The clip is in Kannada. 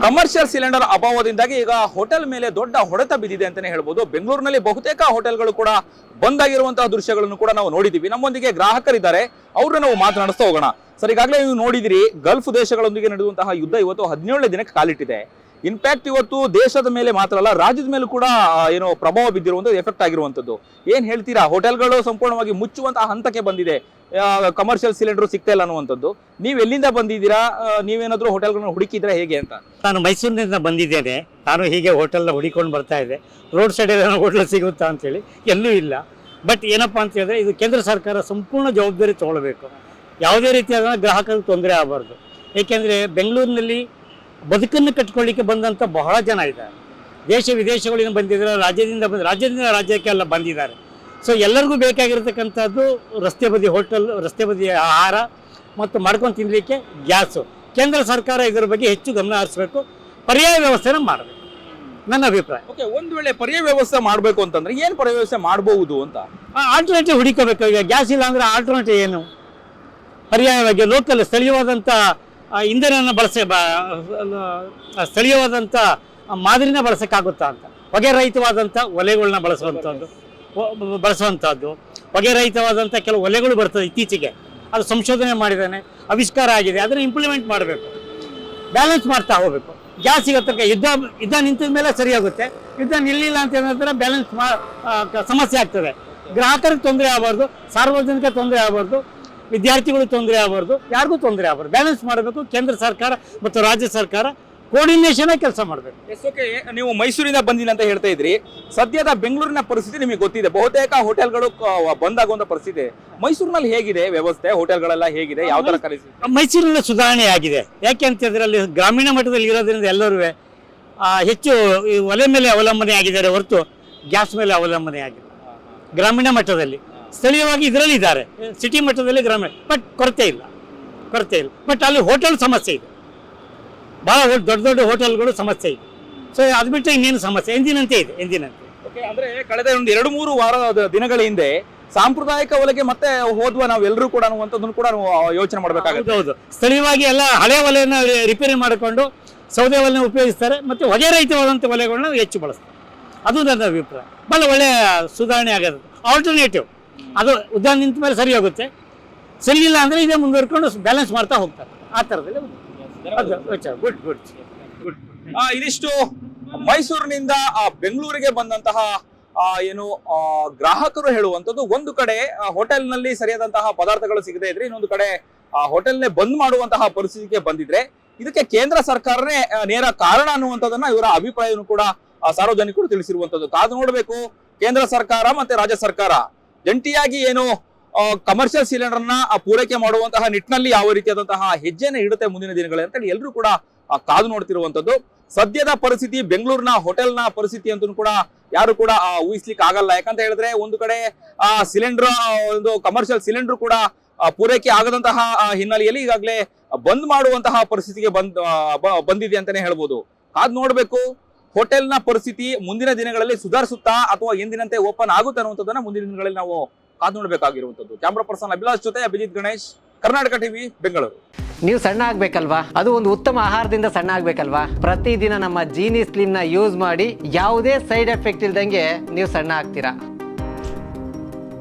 ಕಮರ್ಷಿಯಲ್ ಸಿಲಿಂಡರ್ ಅಭಾವದಿಂದಾಗಿ ಈಗ ಹೋಟೆಲ್ ಮೇಲೆ ದೊಡ್ಡ ಹೊಡೆತ ಬಿದ್ದಿದೆ ಅಂತಾನೆ ಹೇಳ್ಬೋದು. ಬೆಂಗಳೂರಿನಲ್ಲಿ ಬಹುತೇಕ ಹೋಟೆಲ್ಗಳು ಕೂಡ ಬಂದ್ ಆಗಿರುವಂತಹ ದೃಶ್ಯಗಳನ್ನು ಕೂಡ ನಾವು ನೋಡಿದೀವಿ. ನಮ್ಮೊಂದಿಗೆ ಗ್ರಾಹಕರಿದ್ದಾರೆ, ಅವ್ರನ್ನ ನಾವು ಮಾತನಾಡಿಸ್ತಾ ಹೋಗೋಣ. ಸರ್, ಈಗಾಗಲೇ ನೀವು ನೋಡಿದಿರಿ, ಗಲ್ಫ್ ದೇಶಗಳೊಂದಿಗೆ ನಡೆಯುವಂತಹ ಯುದ್ಧ ಇವತ್ತು 17ನೇ ದಿನಕ್ಕೆ ಕಾಲಿಟ್ಟಿದೆ. ಇನ್ಫ್ಯಾಕ್ಟ್ ಇವತ್ತು ದೇಶದ ಮೇಲೆ ಮಾತ್ರ ಅಲ್ಲ, ರಾಜ್ಯದ ಮೇಲೂ ಕೂಡ ಏನೋ ಪ್ರಭಾವ ಬಿದ್ದಿರುವಂಥದ್ದು, ಎಫೆಕ್ಟ್ ಆಗಿರುವಂಥದ್ದು. ಏನ್ ಹೇಳ್ತೀರಾ? ಹೋಟೆಲ್ಗಳು ಸಂಪೂರ್ಣವಾಗಿ ಮುಚ್ಚುವಂತಹ ಹಂತಕ್ಕೆ ಬಂದಿದೆ, ಕಮರ್ಷಿಯಲ್ ಸಿಲಿಂಡರ್ ಸಿಗ್ತಾ ಇಲ್ಲ ಅನ್ನುವಂಥದ್ದು. ನೀವು ಎಲ್ಲಿಂದ ಬಂದಿದ್ದೀರಾ? ನೀವೇನಾದ್ರೂ ಹೋಟೆಲ್ಗಳನ್ನ ಹುಡುಕಿದ್ರೆ ಹೇಗೆ ಅಂತ? ನಾನು ಮೈಸೂರಿನಿಂದ ಬಂದಿದ್ದೇನೆ. ನಾನು ಹೀಗೆ ಹೋಟೆಲ್ನ ಹುಡುಕೊಂಡು ಬರ್ತಾ ಇದ್ದೆ. ರೋಡ್ ಸೈಡಲ್ಲಿ ಹೋಟೆಲ್ ಸಿಗುತ್ತಾ ಅಂತೇಳಿ ಎಲ್ಲೂ ಇಲ್ಲ. ಬಟ್ ಏನಪ್ಪ ಅಂತ ಹೇಳಿದ್ರೆ, ಇದು ಕೇಂದ್ರ ಸರ್ಕಾರ ಸಂಪೂರ್ಣ ಜವಾಬ್ದಾರಿ ತಗೊಳ್ಬೇಕು. ಯಾವುದೇ ರೀತಿಯಾದ ಗ್ರಾಹಕರಿಗೆ ತೊಂದರೆ ಆಗಬಾರ್ದು. ಏಕೆಂದರೆ ಬೆಂಗಳೂರಿನಲ್ಲಿ ಬದುಕನ್ನು ಕಟ್ಕೊಳ್ಳಿಕ್ಕೆ ಬಂದಂಥ ಬಹಳ ಜನ ಇದ್ದಾರೆ. ದೇಶ ವಿದೇಶಗಳಿಂದ ಬಂದಿದ್ದಾರೆ, ರಾಜ್ಯದಿಂದ ರಾಜ್ಯಕ್ಕೆ ಎಲ್ಲ ಬಂದಿದ್ದಾರೆ. ಸೊ ಎಲ್ಲರಿಗೂ ಬೇಕಾಗಿರತಕ್ಕಂಥದ್ದು ರಸ್ತೆ ಬದಿ ಹೋಟೆಲ್, ರಸ್ತೆ ಬದಿ ಆಹಾರ ಮತ್ತು ಮಾಡ್ಕೊಂಡು ತಿನ್ನಲಿಕ್ಕೆ ಗ್ಯಾಸು. ಕೇಂದ್ರ ಸರ್ಕಾರ ಇದರ ಬಗ್ಗೆ ಹೆಚ್ಚು ಗಮನ ಹರಿಸಬೇಕು, ಪರ್ಯಾಯ ವ್ಯವಸ್ಥೆನ ಮಾಡಬೇಕು, ನನ್ನ ಅಭಿಪ್ರಾಯ. ಓಕೆ, ಒಂದು ವೇಳೆ ಪರ್ಯಾಯ ವ್ಯವಸ್ಥೆ ಮಾಡಬೇಕು ಅಂತಂದ್ರೆ ಏನು ಪರ್ಯಾಯ ವ್ಯವಸ್ಥೆ ಮಾಡಬಹುದು ಅಂತ? ಆಲ್ಟರ್ನೇಟಿವ್ ಹುಡುಕಬೇಕು. ಈಗ ಗ್ಯಾಸ್ ಇಲ್ಲ ಅಂದರೆ ಆಲ್ಟರ್ನೇಟಿವ್ ಏನು? ಪರ್ಯಾಯವಾಗಿ ಲೋಕಲ್ ಸ್ಥಳೀಯವಾದಂಥ ಇಂಧನ ಸ್ಥಳೀಯವಾದಂಥ ಮಾದರಿನ ಬಳಸೋಕ್ಕಾಗುತ್ತಾ ಅಂತ. ಹೊಗೆ ರಹಿತವಾದಂಥ ಒಲೆಗಳನ್ನ ಬಳಸುವಂಥದ್ದು, ಹೊಗೆ ರಹಿತವಾದಂಥ ಕೆಲವು ಒಲೆಗಳು ಬರ್ತದೆ ಇತ್ತೀಚೆಗೆ. ಅದು ಸಂಶೋಧನೆ ಮಾಡಿದ್ದಾನೆ, ಆವಿಷ್ಕಾರ ಆಗಿದೆ. ಅದನ್ನು ಇಂಪ್ಲಿಮೆಂಟ್ ಮಾಡಬೇಕು, ಬ್ಯಾಲೆನ್ಸ್ ಮಾಡ್ತಾ ಹೋಗಬೇಕು. ಗ್ಯಾಸ್ ಸಿಗತ್ತಕ್ಕೆ ಯುದ್ಧ ನಿಂತಿದ ಮೇಲೆ ಸರಿಯಾಗುತ್ತೆ. ಯುದ್ಧ ನಿಲ್ಲಿಲ್ಲ ಅಂತ ಹೇಳಿದ್ರೆ ಬ್ಯಾಲೆನ್ಸ್ ಸಮಸ್ಯೆ ಆಗ್ತದೆ. ಗ್ರಾಹಕರಿಗೆ ತೊಂದರೆ ಆಗಬಾರ್ದು, ಸಾರ್ವಜನಿಕ ತೊಂದರೆ ಆಗಬಾರ್ದು, ವಿದ್ಯಾರ್ಥಿಗಳು ತೊಂದರೆ ಆಗಬಾರ್ದು, ಯಾರಿಗೂ ತೊಂದರೆ ಆಗಬಾರ್ದು. ಬ್ಯಾಲೆನ್ಸ್ ಮಾಡಬೇಕು. ಕೇಂದ್ರ ಸರ್ಕಾರ ಮತ್ತು ರಾಜ್ಯ ಸರ್ಕಾರ ಕೋರ್ಡಿನೇಷನ್ ಕೆಲಸ ಮಾಡಬೇಕು. ಓಕೆ, ನೀವು ಮೈಸೂರಿಂದ ಬಂದಿಲ್ಲ ಅಂತ ಹೇಳ್ತಾ ಇದ್ರಿ. ಸದ್ಯದ ಬೆಂಗಳೂರಿನ ಪರಿಸ್ಥಿತಿ ನಿಮಗೆ ಗೊತ್ತಿದೆ, ಬಹುತೇಕ ಹೋಟೆಲ್ಗಳು ಬಂದ್ ಆಗುವಂತ ಪರಿಸ್ಥಿತಿ. ಮೈಸೂರಿನಲ್ಲಿ ಹೇಗಿದೆ ವ್ಯವಸ್ಥೆ? ಹೋಟೆಲ್ಗಳೆಲ್ಲ ಹೇಗಿದೆ? ಯಾವ ತರ ಕಲಿಸಿ? ಮೈಸೂರಿನಲ್ಲಿ ಸುಧಾರಣೆ ಆಗಿದೆ. ಯಾಕೆ ಅಂತ ಹೇಳಿದ್ರೆ ಅಲ್ಲಿ ಗ್ರಾಮೀಣ ಮಟ್ಟದಲ್ಲಿ ಇರೋದ್ರಿಂದ ಎಲ್ಲರೂ ಹೆಚ್ಚು ಒಲೆ ಮೇಲೆ ಅವಲಂಬನೆ ಆಗಿದ್ದಾರೆ ಹೊರತು ಗ್ಯಾಸ್ ಮೇಲೆ ಅವಲಂಬನೆ ಆಗಿದೆ. ಗ್ರಾಮೀಣ ಮಟ್ಟದಲ್ಲಿ ಸ್ಥಳೀಯವಾಗಿ ಇದರಲ್ಲಿ ಇದ್ದಾರೆ, ಸಿಟಿ ಮಟ್ಟದಲ್ಲಿ ಗ್ರಾಮೀಣ, ಬಟ್ ಕೊರತೆ ಇಲ್ಲ. ಬಟ್ ಅಲ್ಲಿ ಹೋಟೆಲ್ ಸಮಸ್ಯೆ ಇದೆ, ಭಾಳ ದೊಡ್ಡ ಹೋಟೆಲ್ಗಳು ಸಮಸ್ಯೆ ಇದೆ. ಸೊ ಅದು ಬಿಟ್ಟರೆ ಇನ್ನೇನು ಸಮಸ್ಯೆ ಎಂದಿನಂತೆ ಇದೆ. ಓಕೆ, ಅಂದ್ರೆ ಕಳೆದ ಒಂದು 2-3 ವಾರದ ದಿನಗಳ ಹಿಂದೆ ಸಾಂಪ್ರದಾಯಿಕ ಒಲೆಗೆ ಮತ್ತೆ ಹೋದ್ವಾ ನಾವೆಲ್ಲರೂ ಕೂಡ ಅನ್ನುವಂಥದ್ದನ್ನು ಕೂಡ ಯೋಚನೆ ಮಾಡಬೇಕಾಗುತ್ತೆ. ಹೌದು, ಸ್ಥಳೀಯವಾಗಿ ಎಲ್ಲ ಹಳೆ ಒಲೆಯನ್ನು ರಿಪೇರಿ ಮಾಡಿಕೊಂಡು ಸೌದೆ ಒಲೆನ ಉಪಯೋಗಿಸ್ತಾರೆ, ಮತ್ತು ಹೊಗೆ ರಹಿತವಾದಂಥ ಒಲೆಗಳನ್ನ ಹೆಚ್ಚು ಬಳಸ್ತಾರೆ. ಅದು ನನ್ನ ಅಭಿಪ್ರಾಯ. ಭಾಳ ಒಳ್ಳೆಯ ಸುಧಾರಣೆ ಆಗೋದು. ಆಲ್ಟರ್ನೇಟಿವ್ ಅದು ಉದ್ದ ನಿಂತ ಮೇಲೆ ಸರಿ ಹೋಗುತ್ತೆ, ಸರಿ ಇಲ್ಲ ಅಂದರೆ ಇದೇ ಮುಂದುವರ್ಕೊಂಡು ಬ್ಯಾಲೆನ್ಸ್ ಮಾಡ್ತಾ ಹೋಗ್ತಾರೆ. ಆ ಥರದಲ್ಲಿ ಗುಡ್. ಇದಿಷ್ಟು ಮೈಸೂರಿನಿಂದ ಬೆಂಗಳೂರಿಗೆ ಬಂದಂತಹ ಏನು ಗ್ರಾಹಕರು ಹೇಳುವಂಥದ್ದು. ಒಂದು ಕಡೆ ಹೋಟೆಲ್ನಲ್ಲಿ ಸರಿಯಾದಂತಹ ಪದಾರ್ಥಗಳು ಸಿಗದೇ ಇದ್ರೆ, ಇನ್ನೊಂದು ಕಡೆ ಹೋಟೆಲ್ನೇ ಬಂದ್ ಮಾಡುವಂತಹ ಪರಿಸ್ಥಿತಿಗೆ ಬಂದಿದ್ರೆ ಇದಕ್ಕೆ ಕೇಂದ್ರ ಸರ್ಕಾರನೇ ನೇರ ಕಾರಣ ಅನ್ನುವಂಥದ್ದನ್ನ ಇವರ ಅಭಿಪ್ರಾಯವನ್ನು ಕೂಡ ಸಾರ್ವಜನಿಕರು ತಿಳಿಸಿರುವಂಥದ್ದು. ಕಾದು ನೋಡಬೇಕು. ಕೇಂದ್ರ ಸರ್ಕಾರ ಮತ್ತೆ ರಾಜ್ಯ ಸರ್ಕಾರ ಜಂಟಿಯಾಗಿ ಏನು ಕಮರ್ಷಿಯಲ್ ಸಿಲಿಂಡರ್ನ ಪೂರೈಕೆ ಮಾಡುವಂತಹ ನಿಟ್ಟಿನಲ್ಲಿ ಯಾವ ರೀತಿಯಾದಂತಹ ಹೆಜ್ಜೆನ ಇಡುತ್ತೆ ಮುಂದಿನ ದಿನಗಳಲ್ಲಿ ಅಂತೇಳಿ ಎಲ್ಲರೂ ಕೂಡ ಕಾದು ನೋಡ್ತಿರುವಂತದ್ದು. ಸದ್ಯದ ಪರಿಸ್ಥಿತಿ, ಬೆಂಗಳೂರಿನ ಹೋಟೆಲ್ನ ಪರಿಸ್ಥಿತಿ ಅಂತೂ ಕೂಡ ಯಾರು ಕೂಡ ಊಹಿಸ್ಲಿಕ್ಕೆ ಆಗಲ್ಲ. ಯಾಕಂತ ಹೇಳಿದ್ರೆ ಒಂದು ಕಡೆ ಸಿಲಿಂಡರ್, ಒಂದು ಕಮರ್ಷಿಯಲ್ ಸಿಲಿಂಡರ್ ಕೂಡ ಪೂರೈಕೆ ಆಗದಂತಹ ಹಿನ್ನೆಲೆಯಲ್ಲಿ ಈಗಾಗಲೇ ಬಂದ್ ಮಾಡುವಂತಹ ಪರಿಸ್ಥಿತಿಗೆ ಬಂದಿದೆ ಅಂತಾನೆ ಹೇಳ್ಬೋದು. ಕಾದು ನೋಡ್ಬೇಕು. ಹೋಟೆಲ್ನ ಪರಿಸ್ಥಿತಿ ಮುಂದಿನ ದಿನಗಳಲ್ಲಿ ಸುಧಾರಿಸುತ್ತಾ ಅಥವಾ ಎಂದಿನಂತೆ ಓಪನ್ ಆಗುತ್ತೆ ಅನ್ನುವಂಥದ್ದನ್ನ ಮುಂದಿನ ದಿನಗಳಲ್ಲಿ ನಾವು ಕಾದು ನೋಡಬೇಕಾಗಿರುವಂಥದ್ದು. ಕ್ಯಾಮ್ರಾ ಪರ್ಸನ್ ಅಭಿಲಾಷ್ ಜೊತೆ ಅಭಿಜಿತ್ ಗಣೇಶ್, ಕರ್ನಾಟಕ ಟಿವಿ, ಬೆಂಗಳೂರು. ನೀವು ಸಣ್ಣ ಆಗ್ಬೇಕಲ್ವಾ? ಅದು ಒಂದು ಉತ್ತಮ ಆಹಾರದಿಂದ ಸಣ್ಣ ಆಗ್ಬೇಕಲ್ವಾ? ಪ್ರತಿದಿನ ನಮ್ಮ ಜೀನಿ ಸ್ಲಿಮ್ ನ ಯೂಸ್ ಮಾಡಿ ಯಾವುದೇ ಸೈಡ್ ಎಫೆಕ್ಟ್ ಇಲ್ದಂಗೆ ನೀವು ಸಣ್ಣ ಆಗ್ತೀರಾ.